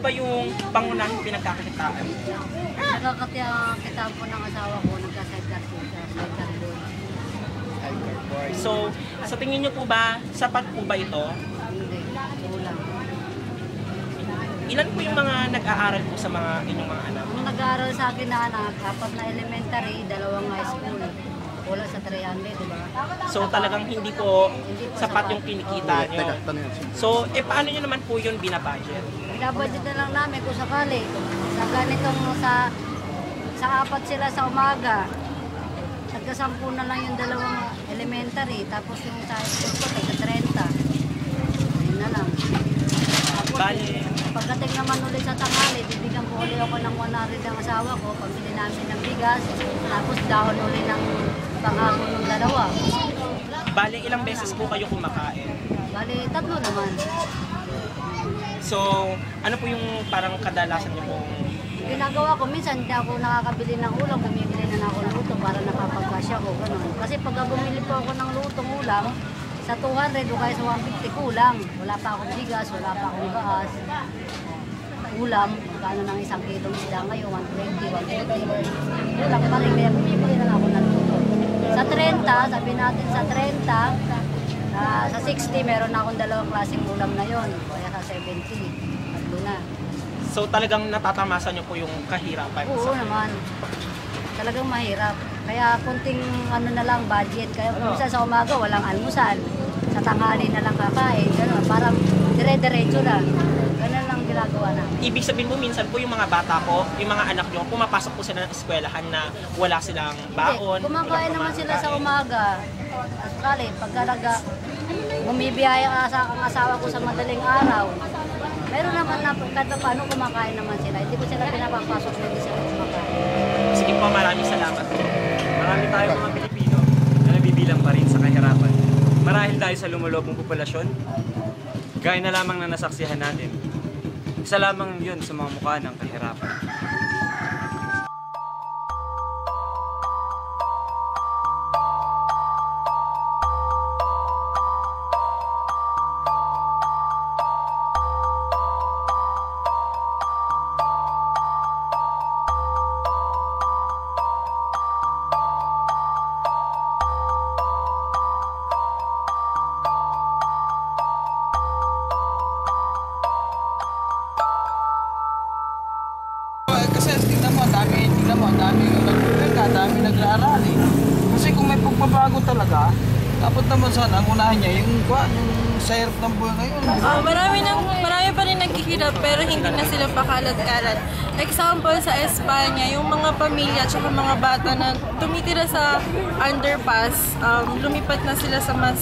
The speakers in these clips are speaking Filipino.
ba yung pangunahing pinagkakakitaan? Nakakakitaan po ng asawa ko, nagka-sidecar po siya, sidecar board. So, sa tingin niyo po ba, sapat po ba ito? Hindi, kulang. Ilan po yung mga nag-aaral po sa mga inyong mga anak? Nung nag-aaral sa akin na anak, 4 na elementary, 2 high school. Wala sa 300, di ba? So talagang hindi po sapat yung kinikita nyo. So, paano nyo naman po yun binabudget? Binabudget na lang namin kung sakali. Sa ganitong sa 4 sila sa umaga. Nagkasampu na lang yung 2 elementary. Tapos yung sa high school ko, nagka 30. Yun na lang. Tapos, Bale. pagdating naman ulit sa tanghali, bibigyan ko ulit ako ng 100 ng asawa ko, pambili namin ng bigas, tapos dahon ulit ng pangako ng 2. Bale, ilang beses po kayo kumakain? Bale, 3 naman. So, ano po yung parang kadalasan niyo pong... Ginagawa ko, minsan hindi ako nakakabili ng ulam, bumibili na ako ng luto para napapagkasya ko, gano'n. Kasi pag bumili po ako ng lutong ulam, sa 200 o kaya sa 150 kulang. Wala pa akong bigas, wala pa akong gas. Ulam, magkano ng 1 kilong isda ngayon, 120, 150. Kulang pa rin, kaya bumibili na ako ng luto. Sa 30, sabi natin sa 30, sa 60, meron na akong 2 klaseng ulam na yon. Kaya sa 70, tatlo na. So talagang natatamasan niyo po yung kahirapan? Oo naman. Talagang mahirap. Kaya kunting ano na lang budget. Kaya minsan sa umaga walang almusal. Sa tanghali na lang kakain. Ganun. Parang dire-diretso na. Ganun lang ginagawa namin. Ibig sabihin po minsan po yung mga bata ko, yung mga anak nyo, pumapasok po sila ng eskwelahan na wala silang baon. Hindi. Kumakain naman sila sa umaga. Sakali, pagkalaga, bumibiyaya ang asawa ko sa madaling araw. Meron naman na kahit paano kumakain naman sila. Hindi ko sila pinapapasok na hindi sila kumakain. Sige po, maraming salamat. Marami tayong mga Pilipino na nabibilang pa rin sa kahirapan. Marahil dahil sa lumulobong populasyon, gaya na lamang na nasaksihan natin. Isa lamang yun sa mga mukha ng kahirapan. Dami nag-aaral eh. Kasi kung may pagbabago talaga, dapat naman sana ang unahin niya yung sa hirap ng buhay ngayon. Marami pa rin naghihirap pero hindi na sila pakalat-kalat. Example sa Espanya, yung mga pamilya at mga bata na tumitira sa underpass, lumipat na sila sa mas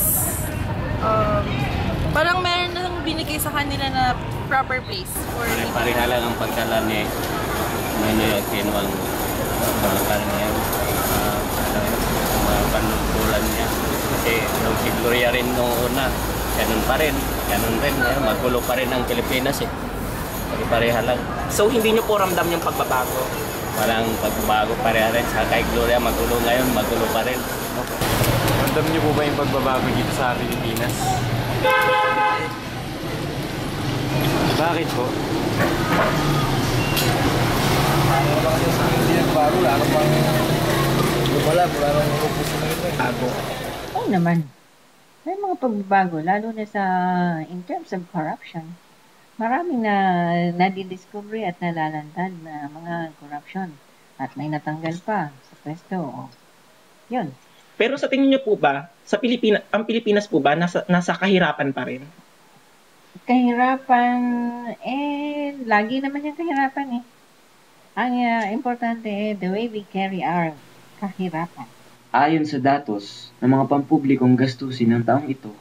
parang meron nang binigay sa kanila na proper place. Pare-parehala ang pagdala ni Noynoy Aquino ang mga karamihan, mga panuntulan niya. Kasi nung si Gloria rin nung una, ganun pa rin, magulo pa rin ang Pilipinas eh. Pare-pareha lang. So hindi niyo po ramdam yung pagbabago? Parang pagbabago pareha rin. Sa kay Gloria magulo ngayon, magulo pa rin. Okay. Ramdam niyo po ba yung pagbabago dito sa Pilipinas? Bakit po? Oo naman. May mga pagbabago, lalo na sa in terms of corruption. Maraming na nadidiscovery at nalalantad na mga corruption. At may natanggal pa sa pwesto. Yun. Pero sa tingin niyo po ba, ang Pilipinas po ba nasa kahirapan pa rin? Kahirapan, lagi naman yung kahirapan eh. Ang importante the way we carry our kahirapan. Ayon sa datos ng mga pampublikong gastusin ng taong ito,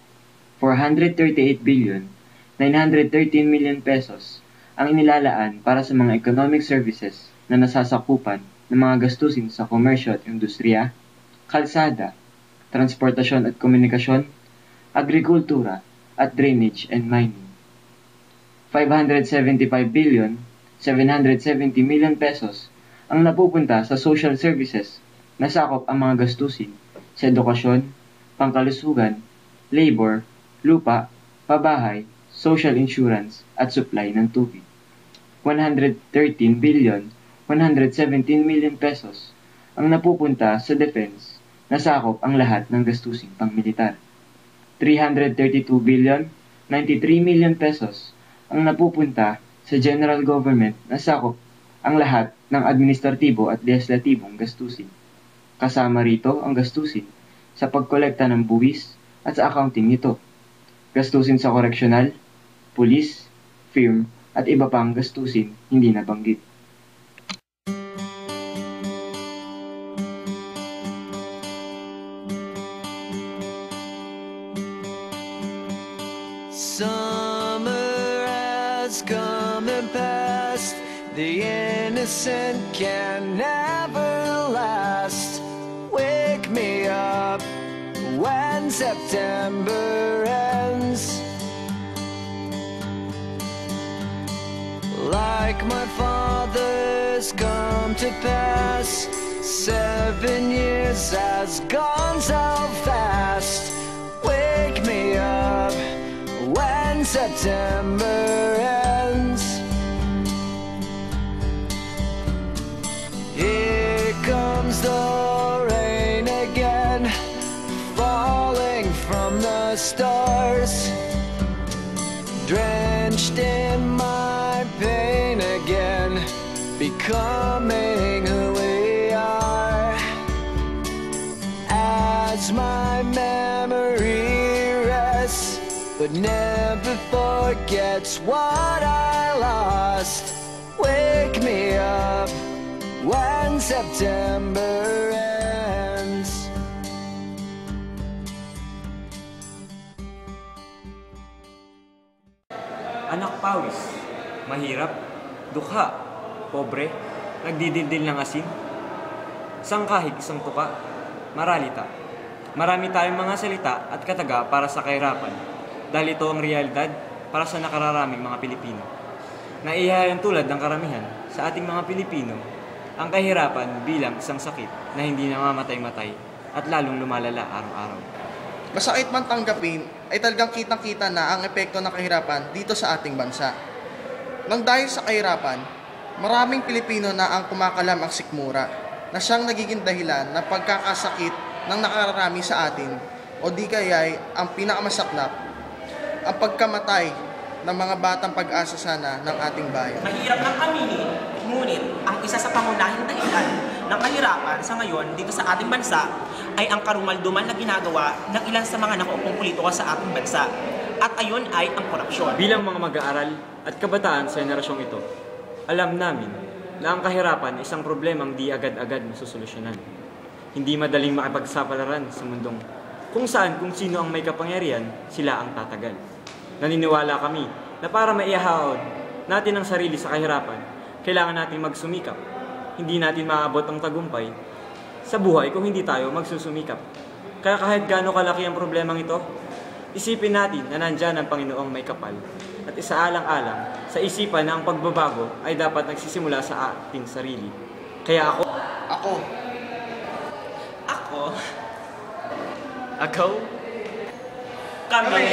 438 billion 913 million pesos ang inilalaan para sa mga economic services na nasasakupan ng mga gastusin sa komersyo at industriya, kalsada, transportasyon at komunikasyon, agrikultura at drainage and mining. 575 billion 770 million pesos ang napupunta sa social services na sakop ang mga gastusin sa edukasyon, pangkalusugan, labor, lupa, pabahay, social insurance at supply ng tubig. 113 billion 117 million pesos ang napupunta sa defense na sakop ang lahat ng gastusing pangmilitar. 332 billion 93 million pesos ang napupunta sa general government na sakop ang lahat ng administratibo at legislatibong gastusin. Kasama rito ang gastusin sa pagkolekta ng buwis at sa accounting nito. Gastusin sa koreksyonal, pulis, firm at iba pang gastusin hindi nabanggit. Summer has come and passed. The innocent can never last. Wake me up when September ends. Like my father's come to pass, 7 years has gone so fast. Wake me up when September ends. Here comes the rain again, falling from the stars, drenched in my pain again, becoming who we are. As my memory rests, but never forgets what I lost. Wake me up when September ends. Anak pawis, mahirap, dukha, pobre, nagdidildil ng asin, isang kahig, isang tuka, maralita. Marami tayong mga salita at kataga para sa kahirapan, dahil ito ang realidad para sa nakararaming mga Pilipino. Naihayan tulad ng karamihan sa ating mga Pilipino, ang kahirapan bilang isang sakit na hindi namamatay-matay at lalong lumalala araw-araw. Masakit man tanggapin, ay talagang kitang-kita na ang epekto ng kahirapan dito sa ating bansa. Nang dahil sa kahirapan, maraming Pilipino na ang kumakalam ang sikmura, na siyang nagiging dahilan ng pagkakasakit ng nakararami sa atin, o di kaya'y ang pinakamasaklap, ang pagkamatay ng mga batang pag-asa sana ng ating bayan. Mahirap ng aminin, ngunit ang isa sa pangunahing dahilan ng kahirapan sa ngayon dito sa ating bansa ay ang karumaldumal na ginagawa ng ilan sa mga nakuupong politiko sa ating bansa. At ayon ay ang korupsyon. Bilang mga mag-aaral at kabataan sa henerasyong ito, alam namin na ang kahirapan ay isang problemang di agad-agad masusolusyonan. Hindi madaling makipagsapalaran sa mundong kung saan kung sino ang may kapangyarihan, sila ang tatagal. Naniniwala kami na para maihahaon natin ang sarili sa kahirapan, kailangan natin magsumikap. Hindi natin maaabot ang tagumpay sa buhay kung hindi tayo magsusumikap. Kaya kahit gaano kalaki ang problemang ito, isipin natin na nandyan ang Panginoong may kapal at isaalang-alang sa isipan na ang pagbabago ay dapat nagsisimula sa ating sarili. Kaya kami,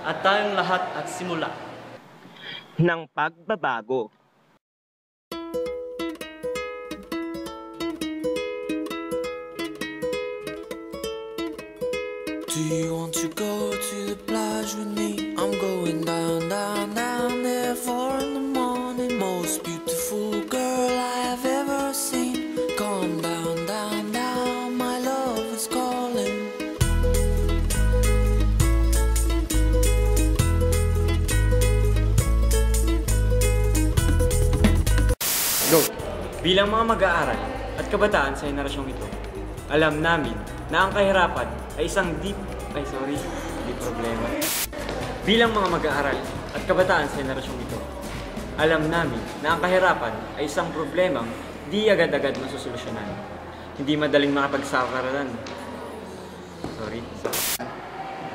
at tayong lahat at simula ng pagbabago. Do you want to go to the plage with me? I'm going down, down, down there 4 in the morning. Most beautiful girl I have ever seen. Come down, down, down, my love is calling. Go! bilang mga mag-aaral at kabataan sa henerasyong ito, alam namin na ang kahirapan ay isang di problema. Bilang mga mag-aaral at kabataan sa henerasyong ito, alam namin na ang kahirapan ay isang problemang di agad-agad masusolusyonan. Hindi madaling makapagsapalaran.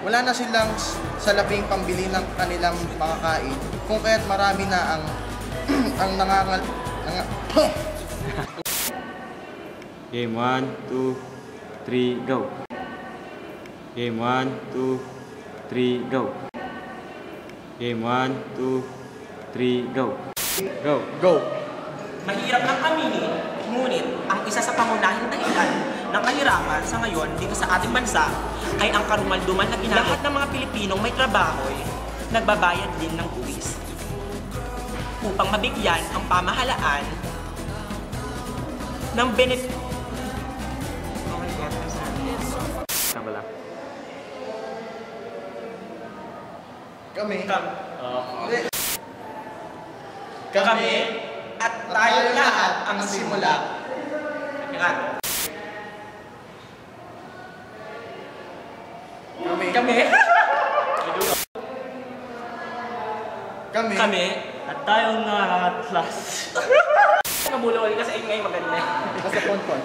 Wala na silang salaping pambili ng kanilang makakain, kung kaya't marami na ang Game 1, 2, 3, go. Game 1, 2, 3, go. Game 1, 2, 3, go. Go. Go! Mahirap ng aminin, ngunit ang isa sa pangunahing dahilan ng kahirapan sa ngayon dito sa ating bansa ay ang karumalduman na ginagawa. Lahat ng mga Pilipinong may trabaho ay nagbabayad din ng buwis upang mabigyan ang pamahalaan ng benefit. Tama lang. Kami. Kami at tayo lahat ang simula. Kami. Kami. Kami. At tayong nakakatlas. Nabulol kasi ay ngayon maganda. Basta pon-pon.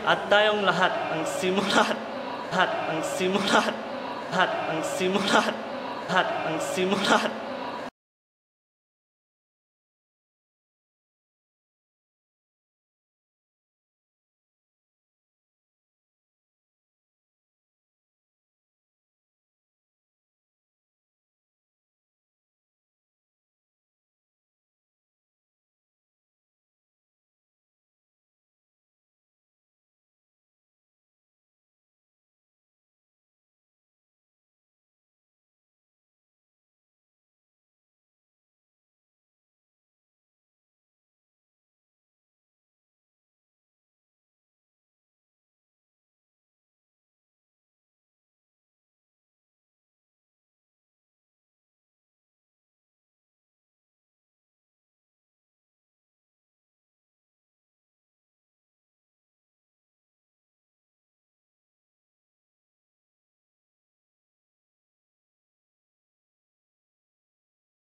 At tayong lahat ang simulat. Lahat ang simulat. Lahat ang simulat. Lahat ang simulat.